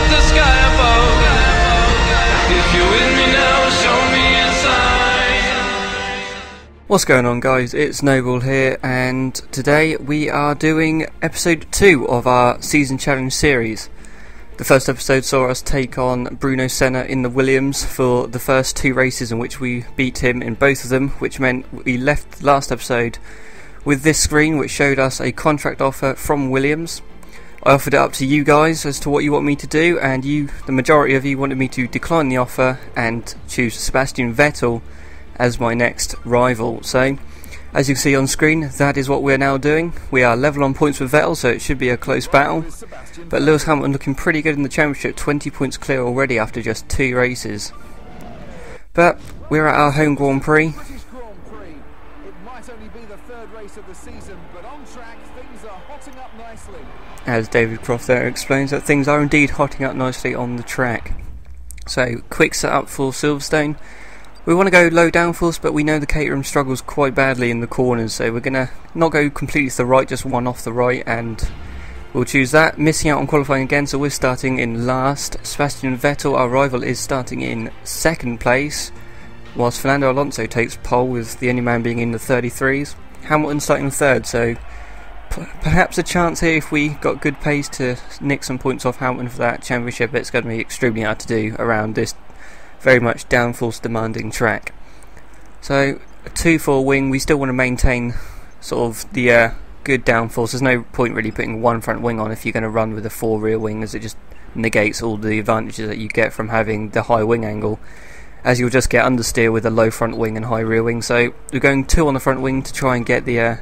the sky above. If you're with me now, show me inside. What's going on, guys? It's Noble here, and today we are doing episode 2 of our season challenge series. The first episode saw us take on Bruno Senna in the Williams for the first 2 races, in which we beat him in both of them, which meant we left the last episode with this screen which showed us a contract offer from Williams. I offered it up to you guys as to what you want me to do, and you, the majority of you, wanted me to decline the offer and choose Sebastian Vettel as my next rival. So, as you can see on screen, that is what we're now doing. We are level on points with Vettel, so it should be a close battle. But Lewis Hamilton looking pretty good in the championship, 20 points clear already after just 2 races. But we're at our home Grand Prix. As David Croft there explains, that things are indeed hotting up nicely on the track. So, quick setup for Silverstone. We want to go low downforce, but we know the Caterham struggles quite badly in the corners, so we're going to not go completely to the right, just one off the right, and we'll choose that. Missing out on qualifying again, so we're starting in last. Sebastian Vettel, our rival, is starting in 2nd place, whilst Fernando Alonso takes pole, with the only man being in the 33s. Hamilton starting 3rd, so perhaps a chance here if we got good pace to nick some points off Hamilton for that championship. It's going to be extremely hard to do around this very much downforce demanding track. So a 2-4 wing, we still want to maintain sort of the good downforce. There's no point really putting one front wing on if you're going to run with a 4 rear wing, as it just negates all the advantages that you get from having the high wing angle, as you'll just get understeer with a low front wing and high rear wing. So we're going 2 on the front wing to try and get the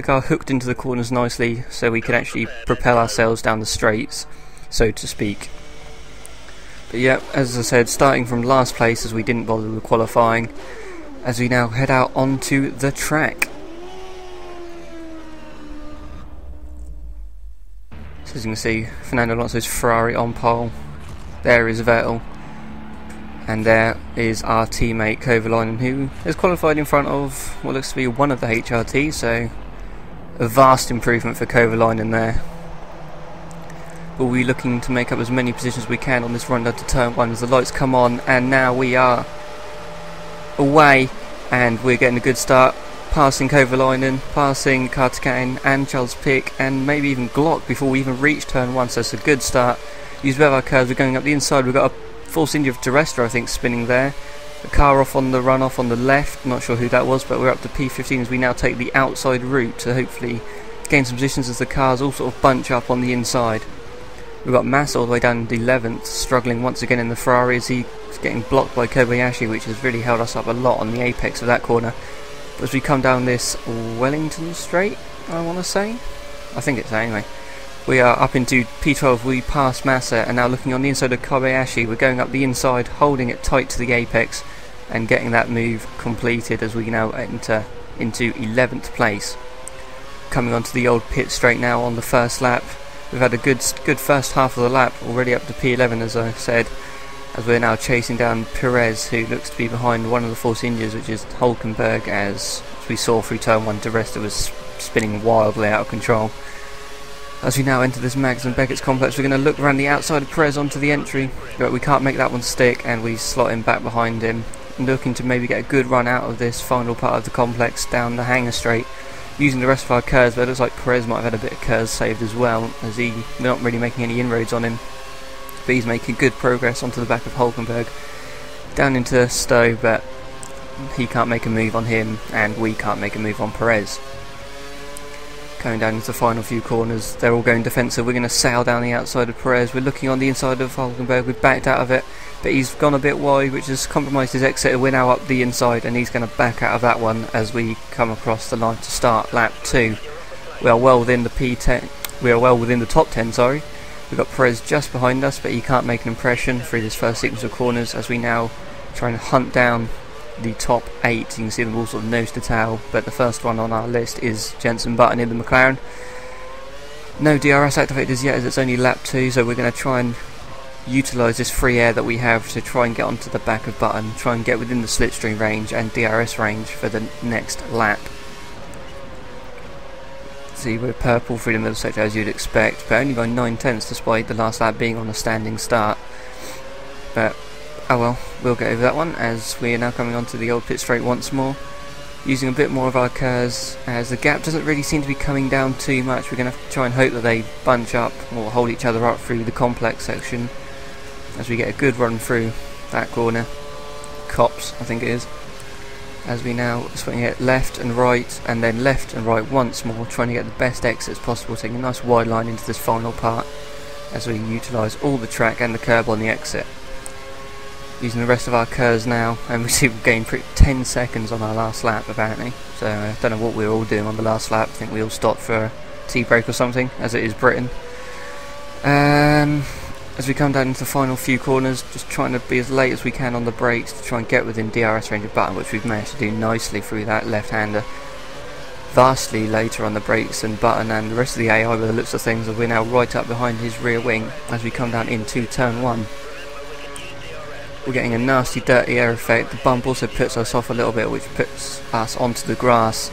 car hooked into the corners nicely, so we can actually propel ourselves down the straights, so to speak. But yeah, as I said, starting from last place as we didn't bother with qualifying, as we now head out onto the track. So as you can see, Fernando Alonso's Ferrari on pole. There is Vettel. And there is our teammate Kovalainen, who has qualified in front of what looks to be one of the HRTs, so a vast improvement for Kovalainen there. We'll be looking to make up as many positions as we can on this run down to turn 1 as the lights come on, and now we are away, and we're getting a good start, passing Kovalainen, passing Kartikainen and Charles Pic, and maybe even Glock before we even reach turn 1, so it's a good start. Use both our curves, we're going up the inside, we've got a Force India of Terrestre, I think, spinning there. The car off on the runoff on the left, not sure who that was, but we're up to P15 as we now take the outside route to hopefully gain some positions as the cars all sort of bunch up on the inside. We've got Massa all the way down to 11th, struggling once again in the Ferrari as he's getting blocked by Kobayashi, which has really held us up a lot on the apex of that corner. But as we come down this Wellington Straight, I want to say, I think it's that anyway. We are up into P12, we pass Massa, and now looking on the inside of Kobayashi, we're going up the inside, holding it tight to the apex, and getting that move completed as we now enter into 11th place. Coming onto the old pit straight now on the first lap. We've had a good first half of the lap, already up to P11 as I said, as we're now chasing down Perez, who looks to be behind one of the Force Indias, which is Hulkenberg, as we saw through turn 1, Terrestre was spinning wildly out of control. As we now enter this Max and Beckett's complex, we're going to look around the outside of Perez onto the entry, but we can't make that one stick, and we slot him back behind him, looking to maybe get a good run out of this final part of the complex down the hangar straight, using the rest of our curves. But it looks like Perez might have had a bit of curves saved as well, as we're not really making any inroads on him, but he's making good progress onto the back of Hulkenberg, down into Stowe, but he can't make a move on him, and we can't make a move on Perez. Going down into the final few corners, they're all going defensive. We're going to sail down the outside of Perez. We're looking on the inside of Hulkenberg. We've backed out of it, but he's gone a bit wide, which has compromised his exit. We're now up the inside, and he's going to back out of that one as we come across the line to start lap 2. We are well within the P10. We are well within the top 10. Sorry, we've got Perez just behind us, but he can't make an impression through this first sequence of corners. As we now try and hunt down the top 8, you can see them all sort of nose to tail, but the first one on our list is Jenson Button in the McLaren. No DRS activated as yet, as it's only lap 2, so we're going to try and utilise this free air that we have to try and get onto the back of Button, try and get within the slipstream range and DRS range for the next lap. see we're purple through the middle sector as you'd expect, but only by 9/10 despite the last lap being on a standing start. But oh well, we'll get over that one as we are now coming onto the old pit straight once more, using a bit more of our KERS as the gap doesn't really seem to be coming down too much. We're going to have to try and hope that they bunch up or hold each other up through the complex section as we get a good run through that corner. Cops, I think it is. As we now swing it left and right and then left and right once more, trying to get the best exits possible, taking a nice wide line into this final part as we utilise all the track and the curb on the exit. Using the rest of our KERS now, and we see we've gained 10 seconds on our last lap apparently, so I don't know what we were all doing on the last lap. I think we all stopped for a tea break or something, as it is Britain. As we come down into the final few corners, just trying to be as late as we can on the brakes to try and get within DRS range of Button, which we've managed to do nicely through that left-hander. Vastly later on the brakes than Button and the rest of the AI by the looks of things, as we're now right up behind his rear wing as we come down into turn 1. We're getting a nasty dirty air effect. The bump also puts us off a little bit, which puts us onto the grass.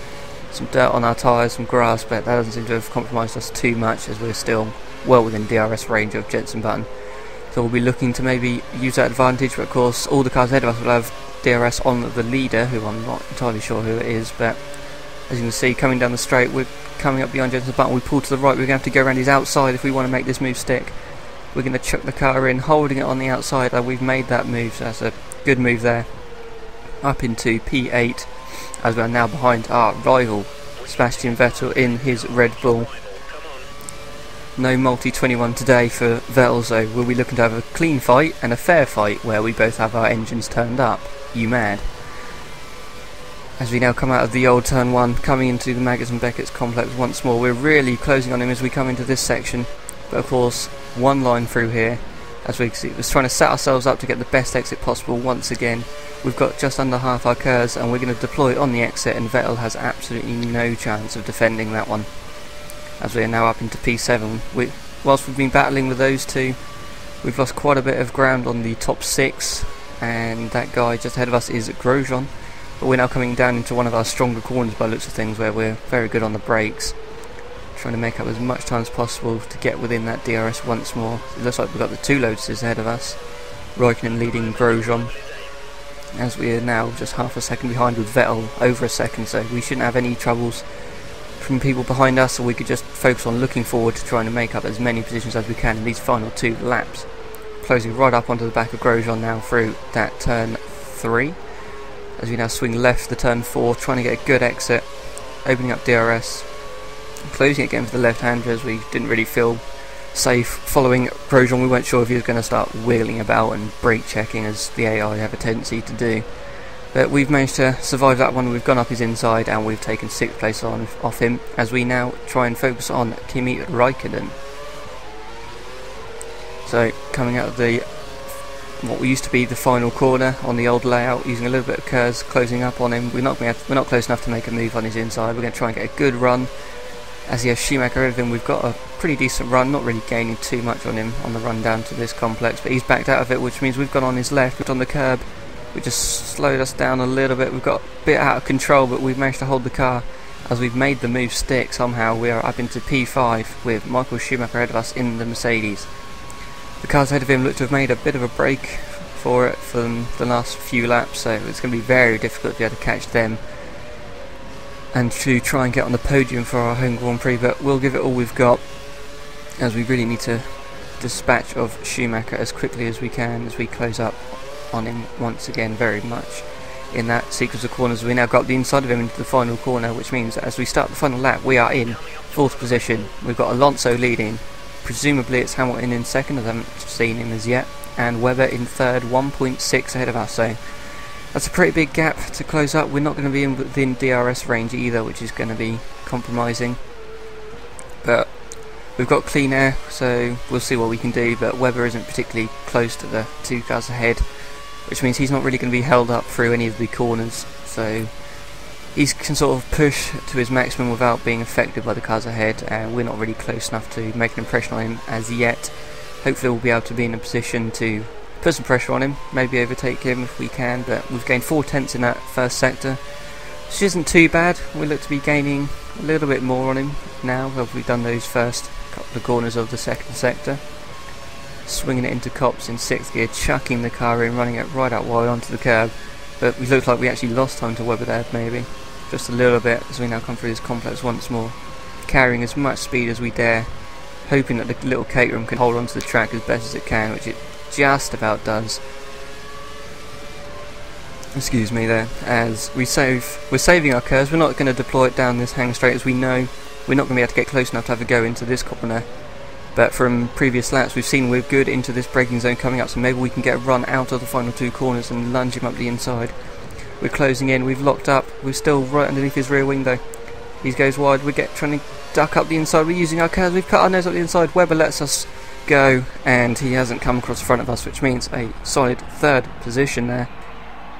Some dirt on our tyres, some grass, but that doesn't seem to have compromised us too much as we're still well within DRS range of Jenson Button. So we'll be looking to maybe use that advantage, but of course all the cars ahead of us will have DRS on the leader, who I'm not entirely sure who it is, but as you can see coming down the straight, we're coming up behind Jenson Button. We pull to the right, we're going to have to go around his outside if we want to make this move stick. We're going to chuck the car in, holding it on the outside, and we've made that move, so that's a good move there. Up into P8, as we are now behind our rival, Sebastian Vettel, in his Red Bull. No multi-21 today for Vettel, so we'll be looking to have a clean fight and a fair fight where we both have our engines turned up. You mad? As we now come out of the old turn 1, coming into the Maggots and Beckett's complex once more, we're really closing on him as we come into this section. But of course, one line through here, as we see, was trying to set ourselves up to get the best exit possible once again. We've got just under half our KERS and we're going to deploy on the exit, and Vettel has absolutely no chance of defending that one. As we are now up into P7, whilst we've been battling with those two, we've lost quite a bit of ground on the top 6, and that guy just ahead of us is Grosjean. But we're now coming down into one of our stronger corners by the looks of things, where we're very good on the brakes, trying to make up as much time as possible to get within that DRS once more. It looks like we've got the 2 Lotuses ahead of us, Raikkonen leading Grosjean, as we are now just half a second behind with Vettel over a second, so we shouldn't have any troubles from people behind us, so we could just focus on looking forward to trying to make up as many positions as we can in these final 2 laps. Closing right up onto the back of Grosjean now through that turn 3, as we now swing left the turn 4, trying to get a good exit, opening up DRS, closing again for the left-hander as we didn't really feel safe following Grosjean. We weren't sure if he was going to start wheeling about and brake checking, as the AI have a tendency to do. But we've managed to survive that one. We've gone up his inside and we've taken 6th place off him, as we now try and focus on Kimi Raikkonen. So coming out of what used to be the final corner on the old layout, using a little bit of KERS, closing up on him. We're not close enough to make a move on his inside. We're going to try and get a good run. As he has Schumacher ahead of him, we've got a pretty decent run, not really gaining too much on him on the run down to this complex, but he's backed out of it, which means we've gone on his left, on the curb. We just slowed us down a little bit. We've got a bit out of control, but we've managed to hold the car as we've made the move stick somehow. We are up into P5 with Michael Schumacher ahead of us in the Mercedes. The cars ahead of him look to have made a bit of a break for it from the last few laps, so it's going to be very difficult to be able to catch them and to try and get on the podium for our home Grand Prix, but we'll give it all we've got, as we really need to dispatch of Schumacher as quickly as we can as we close up on him once again very much in that sequence of corners. We now got the inside of him into the final corner, which means that as we start the final lap we are in 4th position. We've got Alonso leading, presumably it's Hamilton in 2nd, I haven't seen him as yet, and Webber in 3rd, 1.6 ahead of us, so that's a pretty big gap to close up. We're not going to be within DRS range either, which is going to be compromising, but we've got clean air, so we'll see what we can do. But Webber isn't particularly close to the 2 cars ahead, which means he's not really going to be held up through any of the corners, so he can sort of push to his maximum without being affected by the cars ahead, and we're not really close enough to make an impression on him as yet. Hopefully we'll be able to be in a position to put some pressure on him, maybe overtake him if we can, but we've gained 4 tenths in that first sector, which isn't too bad. We look to be gaining a little bit more on him now after we've done those first couple of corners of the second sector. Swinging it into Copse in 6th gear, chucking the car in, running it right out wide onto the curb. But we look like we actually lost time to Webber there, maybe. Just a little bit as we now come through this complex once more. Carrying as much speed as we dare, hoping that the little Caterham can hold onto the track as best as it can, which it just about does. Excuse me there, as we're saving our curves. We're not going to deploy it down this hang straight, as we know we're not going to be able to get close enough to have a go into this corner. But from previous laps we've seen we're good into this braking zone coming up, so maybe we can get a run out of the final 2 corners and lunge him up the inside. We're closing in, we've locked up, we're still right underneath his rear wing though. He goes wide, we're trying to duck up the inside, we're using our curves, we've cut our nose up the inside. Webber lets us go, and he hasn't come across the front of us, which means a solid 3rd position there.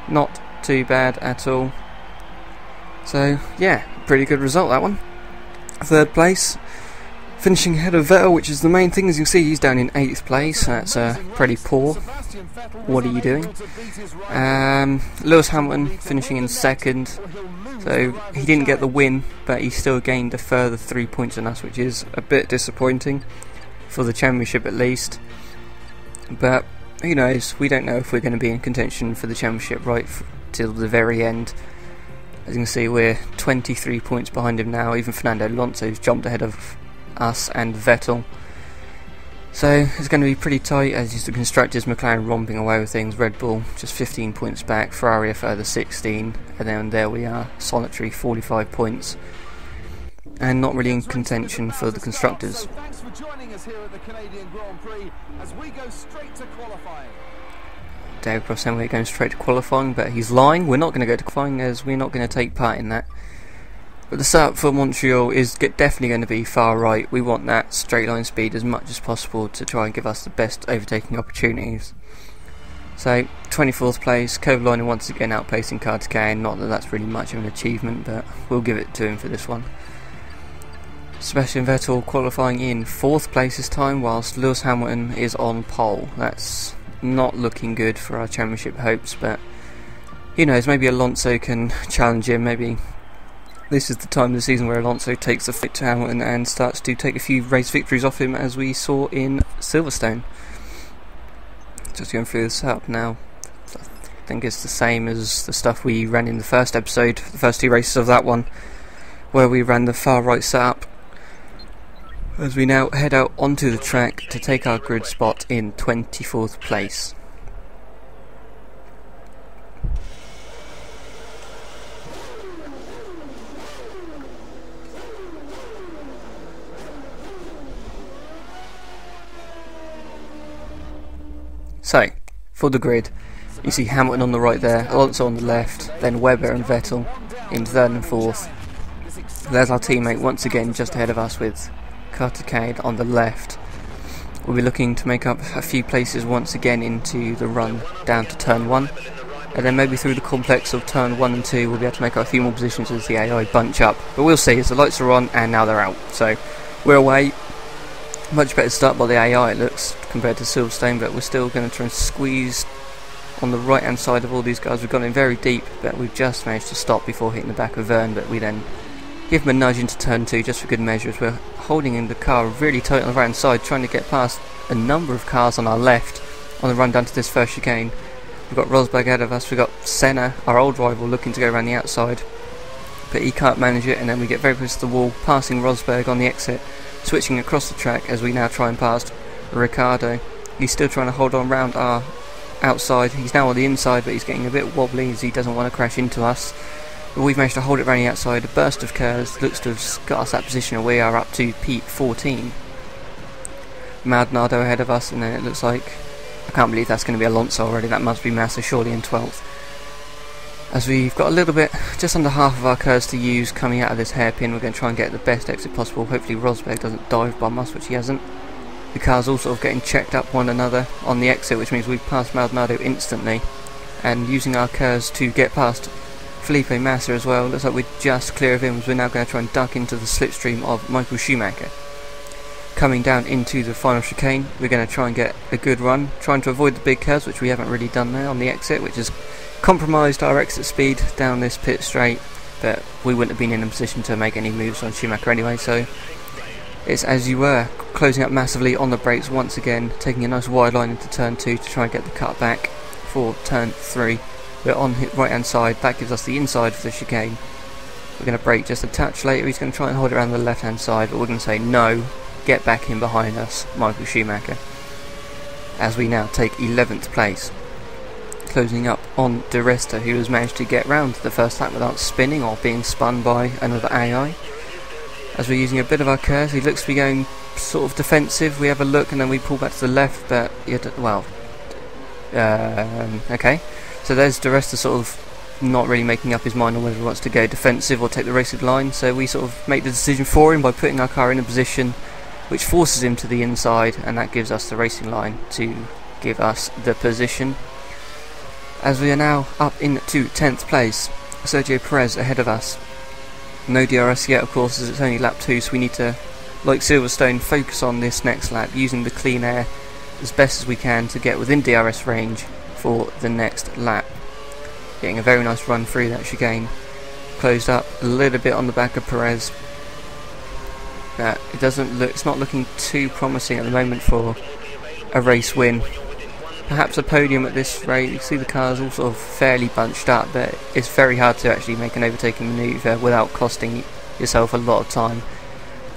Not too bad at all. So yeah, pretty good result that one. 3rd place, finishing ahead of Vettel, which is the main thing. As you can see, he's down in 8th place. That's pretty poor. What are you doing? Lewis Hamilton finishing in 2nd. So he didn't get the win, but he still gained a further 3 points on us, which is a bit disappointing for the championship at least. But who knows? We don't know if we're going to be in contention for the championship right till the very end. As you can see, we're 23 points behind him now. Even Fernando Alonso's jumped ahead of us and Vettel. So it's going to be pretty tight, as is the constructors. McLaren romping away with things, Red Bull just 15 points back, Ferrari a further 16, and then there we are, solitary 45 points, and not really in contention for the constructors. Thanks for joining us here at the Canadian Grand Prix as we go straight to qualifying. David Cross saying we're going straight to qualifying, but he's lying. We're not going to go to qualifying, as we're not going to take part in that. But the setup for Montreal is definitely going to be far right. We want that straight line speed as much as possible to try and give us the best overtaking opportunities. So 24th place, Kovalainen once again outpacing Karthikeyan. Not that that's really much of an achievement, but we'll give it to him for this one. Sebastian Vettel qualifying in 4th place this time, whilst Lewis Hamilton is on pole. That's not looking good for our championship hopes, but who knows, maybe Alonso can challenge him. Maybe this is the time of the season where Alonso takes the fit to Hamilton and starts to take a few race victories off him, as we saw in Silverstone. Just going through this up now. I think it's the same as the stuff we ran in the first episode, the first 2 races of that one, where we ran the far right setup. As we now head out onto the track to take our grid spot in 24th place. So, for the grid, you see Hamilton on the right there, Alonso on the left, then Webber and Vettel in 3rd and 4th. There's our teammate once again just ahead of us with Karthikeyan on the left. We'll be looking to make up a few places once again into the run down to turn 1, and then maybe through the complex of turn 1 and 2 we'll be able to make up a few more positions as the AI bunch up. But we'll see, as the lights are on and now they're out. So we're away. Much better start by the AI it looks compared to Silverstone, but we're still going to try and squeeze on the right hand side of all these guys. We've gone in very deep, but we've just managed to stop before hitting the back of Verne, but we then give him a nudge into turn 2 just for good measure, as we're holding in the car really tight on the right hand side, trying to get past a number of cars on our left on the run down to this first chicane. We've got Rosberg ahead of us, we've got Senna, our old rival, looking to go around the outside, but he can't manage it, and then we get very close to the wall, passing Rosberg on the exit, switching across the track as we now try and pass Ricciardo. He's still trying to hold on round our outside. He's now on the inside, but he's getting a bit wobbly as he doesn't want to crash into us. But we've managed to hold it around the outside. A burst of curves looks to have got us that position, and we are up to P14. Maldonado ahead of us, and then it looks like, I can't believe that's going to be Alonso already. That must be Massa surely in 12th. As we've got a little bit, just under half of our curves to use coming out of this hairpin, we're going to try and get the best exit possible. Hopefully Rosberg doesn't dive bomb us, which he hasn't. The cars all sort of getting checked up one another on the exit, which means we've passed Maldonado instantly, and using our curves to get past Felipe Massa as well. Looks like we're just clear of him, as we're now going to try and duck into the slipstream of Michael Schumacher. Coming down into the final chicane, we're going to try and get a good run, trying to avoid the big curves, which we haven't really done there on the exit, which has compromised our exit speed down this pit straight, but we wouldn't have been in a position to make any moves on Schumacher anyway, so it's as you were, closing up massively on the brakes once again, taking a nice wide line into turn 2 to try and get the cut back for turn 3. We're on his right hand side, that gives us the inside for the chicane. We're going to brake just a touch later, he's going to try and hold it around the left hand side, but we're going to say no, get back in behind us, Michael Schumacher. As we now take 11th place. Closing up on Di Resta, who has managed to get round the first lap without spinning or being spun by another AI. As we're using a bit of our curves, he looks to be going sort of defensive. We have a look and then we pull back to the left, but well, okay. So there's Di Resta sort of not really making up his mind on whether he wants to go defensive or take the racing line. So we sort of make the decision for him by putting our car in a position which forces him to the inside, and that gives us the racing line to give us the position. As we are now up into 10th place, Sergio Perez ahead of us. No DRS yet, of course, as it's only lap 2, so we need to, like Silverstone, focus on this next lap, using the clean air as best as we can to get within DRS range for the next lap. Getting a very nice run through that chicane. Closed up a little bit on the back of Perez. It's not looking too promising at the moment for a race win. Perhaps a podium at this rate. You see the cars all sort of fairly bunched up, but it's very hard to actually make an overtaking manoeuvre without costing yourself a lot of time.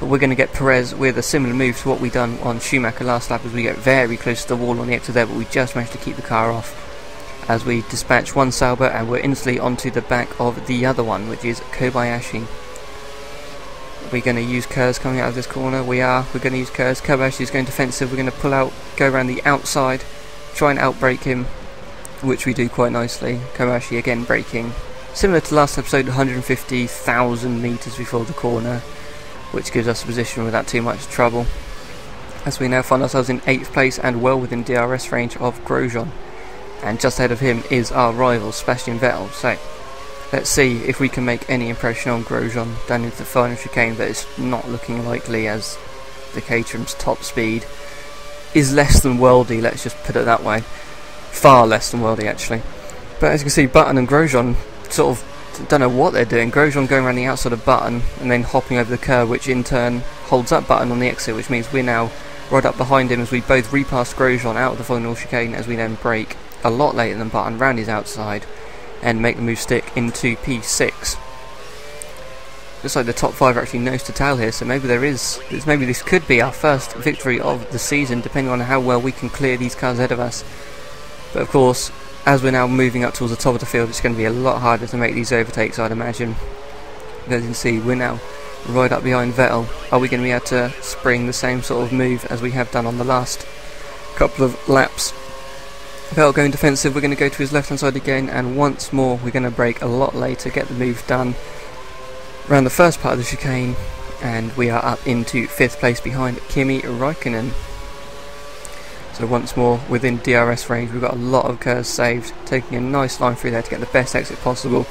But we're going to get Perez with a similar move to what we done on Schumacher last lap, as we get very close to the wall on the exit there, but we just managed to keep the car off as we dispatch one Sauber, and we're instantly onto the back of the other one, which is Kobayashi. We're going to use Kurz coming out of this corner. We're going to use Kurz. Kobayashi is going defensive. We're going to pull out, go around the outside, try and outbrake him, which we do quite nicely. Kobayashi again braking, similar to last episode, 150,000 metres before the corner, which gives us a position without too much trouble. As we now find ourselves in 8th place and well within DRS range of Grosjean, and just ahead of him is our rival Sebastian Vettel. So let's see if we can make any impression on Grosjean down into the final chicane, but it's not looking likely, as the Caterham's top speed is less than worldy, let's just put it that way. Far less than worldy, actually. But as you can see, Button and Grosjean sort of don't know what they're doing. Grosjean going around the outside of Button and then hopping over the curb, which in turn holds up Button on the exit, which means we're now right up behind him as we both repass Grosjean out of the final chicane, as we then brake a lot later than Button round his outside and make the move stick into P6. Looks like the top 5 are actually nose to tail here, so maybe maybe this could be our first victory of the season, depending on how well we can clear these cars ahead of us. But of course, as we're now moving up towards the top of the field, it's going to be a lot harder to make these overtakes, I'd imagine. As you can see, we're now right up behind Vettel. Are we going to be able to spring the same sort of move as we have done on the last couple of laps? Vettel going defensive, we're going to go to his left hand side again, and once more we're going to brake a lot later, get the move done around the first part of the chicane, and we are up into 5th place behind Kimi Räikkönen. So once more within DRS range, we've got a lot of curves saved, taking a nice line through there to get the best exit possible.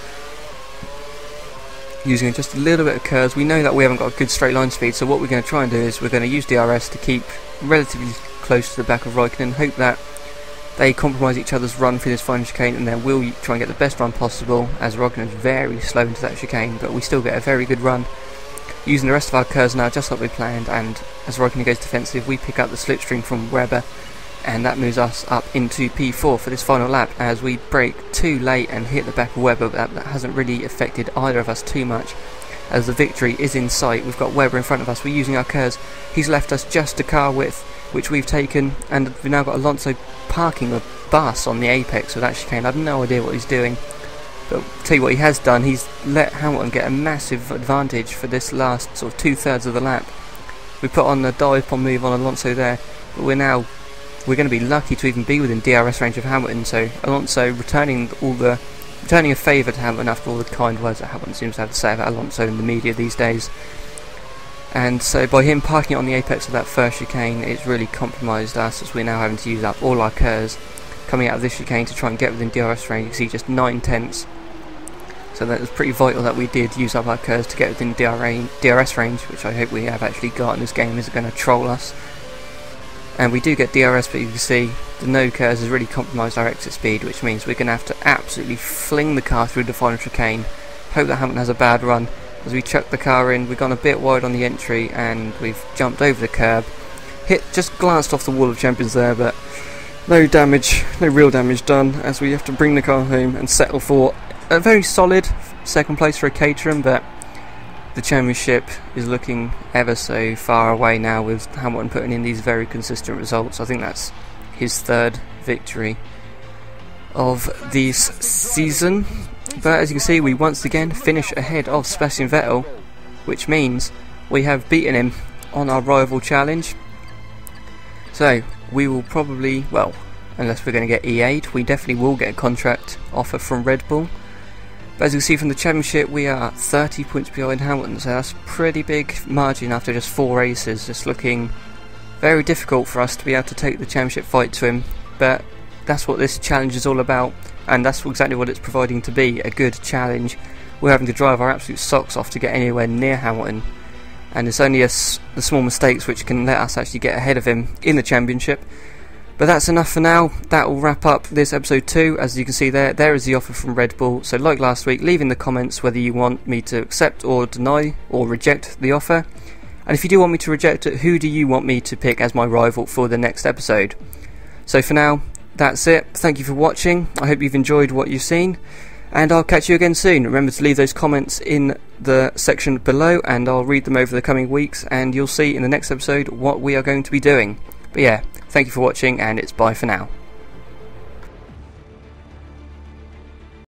Using just a little bit of curves. We know that we haven't got a good straight line speed, so what we're going to try and do is we're going to use DRS to keep relatively close to the back of Räikkönen, hope that they compromise each other's run through this final chicane, and then we'll try and get the best run possible, as Räikkönen is very slow into that chicane, but we still get a very good run. Using the rest of our curves now just like we planned, and as Räikkönen goes defensive, we pick up the slipstream from Webber, and that moves us up into P4 for this final lap, as we brake too late and hit the back of Webber, but that hasn't really affected either of us too much, as the victory is in sight. We've got Webber in front of us, we're using our curves, he's left us just a car width, which we've taken, and we've now got Alonso parking a bus on the apex of that chicane. I have no idea what he's doing, but I'll tell you what he has done, he's let Hamilton get a massive advantage for this last sort of 2/3 of the lap. We put on the dive bomb move on Alonso there, but we're going to be lucky to even be within DRS range of Hamilton, so Alonso returning a favour to Hamilton after all the kind words that Hamilton seems to have to say about Alonso in the media these days. And so by him parking it on the apex of that first chicane, it's really compromised us, as we're now having to use up all our curves coming out of this chicane to try and get within DRS range. You can see just 9/10. So that was pretty vital that we did use up our curves to get within DRS range, which I hope we have actually got, and this game isn't going to troll us. And we do get DRS, but you can see the no curves has really compromised our exit speed, which means we're going to have to absolutely fling the car through the final chicane, Hope that Hamilton has a bad run. As we chucked the car in, we've gone a bit wide on the entry and we've jumped over the curb. Just glanced off the wall of champions there, but no damage, no real damage done, as we have to bring the car home and settle for a very solid second place for a Caterham, but the championship is looking ever so far away now with Hamilton putting in these very consistent results. I think that's his third victory of this season. But as you can see, we once again finish ahead of Sebastian Vettel, which means we have beaten him on our rival challenge. So we will probably, well, unless we're going to get E8, we definitely will get a contract offer from Red Bull. But as you can see from the championship, we are 30 points behind Hamilton, so that's a pretty big margin after just 4 races. It's looking very difficult for us to be able to take the championship fight to him, but that's what this challenge is all about, and that's exactly what it's providing to be, a good challenge. We're having to drive our absolute socks off to get anywhere near Hamilton, and it's only the small mistakes which can let us actually get ahead of him in the championship. But that's enough for now. That will wrap up this episode 2. As you can see there is the offer from Red Bull. So like last week, leave in the comments whether you want me to accept or deny or reject the offer. And if you do want me to reject it, who do you want me to pick as my rival for the next episode? So for now, that's it. Thank you for watching. I hope you've enjoyed what you've seen, and I'll catch you again soon. Remember to leave those comments in the section below, and I'll read them over the coming weeks, and you'll see in the next episode what we are going to be doing. But yeah, thank you for watching, and it's bye for now.